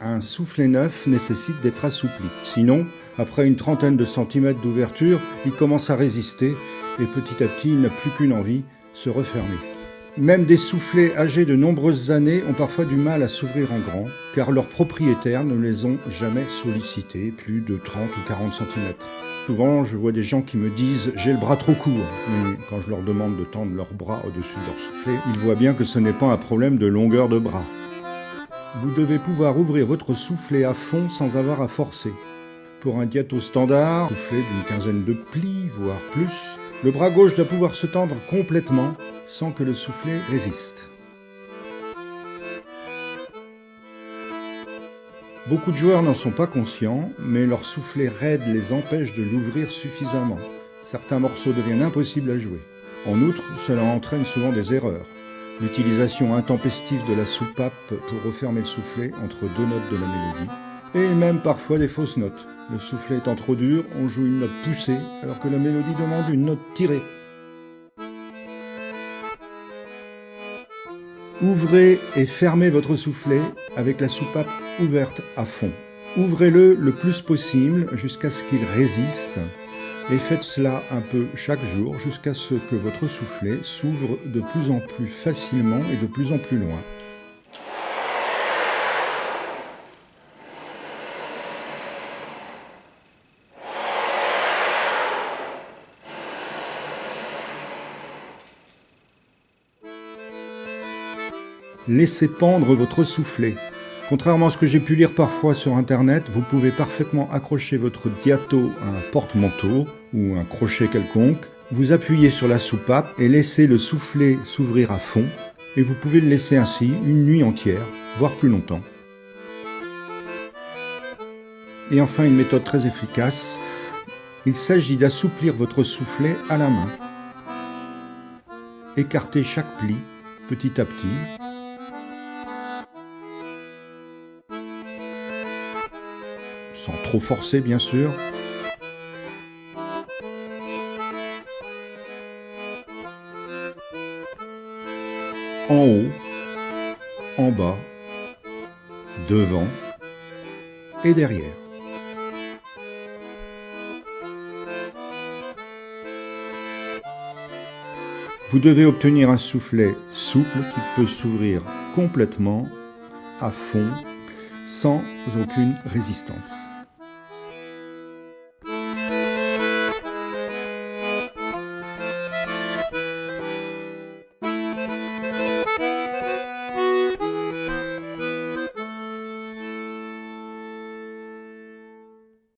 Un soufflet neuf nécessite d'être assoupli. Sinon, après une trentaine de centimètres d'ouverture, il commence à résister et petit à petit, il n'a plus qu'une envie, se refermer. Même des soufflets âgés de nombreuses années ont parfois du mal à s'ouvrir en grand, car leurs propriétaires ne les ont jamais sollicités, plus de 30 ou 40 cm. Souvent, je vois des gens qui me disent « j'ai le bras trop court », mais quand je leur demande de tendre leurs bras au-dessus de leur soufflet, ils voient bien que ce n'est pas un problème de longueur de bras. Vous devez pouvoir ouvrir votre soufflet à fond sans avoir à forcer. Pour un diato standard, soufflet d'une quinzaine de plis, voire plus, le bras gauche doit pouvoir se tendre complètement sans que le soufflet résiste. Beaucoup de joueurs n'en sont pas conscients, mais leur soufflet raide les empêche de l'ouvrir suffisamment. Certains morceaux deviennent impossibles à jouer. En outre, cela entraîne souvent des erreurs. L'utilisation intempestive de la soupape pour refermer le soufflet entre deux notes de la mélodie, et même parfois des fausses notes. Le soufflet étant trop dur, on joue une note poussée, alors que la mélodie demande une note tirée. Ouvrez et fermez votre soufflet avec la soupape ouverte à fond. Ouvrez-le le plus possible jusqu'à ce qu'il résiste et faites cela un peu chaque jour jusqu'à ce que votre soufflet s'ouvre de plus en plus facilement et de plus en plus loin. Laissez pendre votre soufflet. Contrairement à ce que j'ai pu lire parfois sur internet, vous pouvez parfaitement accrocher votre diato à un porte-manteau ou un crochet quelconque, vous appuyez sur la soupape et laissez le soufflet s'ouvrir à fond, et vous pouvez le laisser ainsi une nuit entière, voire plus longtemps. Et enfin, une méthode très efficace, il s'agit d'assouplir votre soufflet à la main. Écartez chaque pli petit à petit. Sans trop forcer bien sûr. En haut, en bas, devant et derrière. Vous devez obtenir un soufflet souple qui peut s'ouvrir complètement, à fond, sans aucune résistance.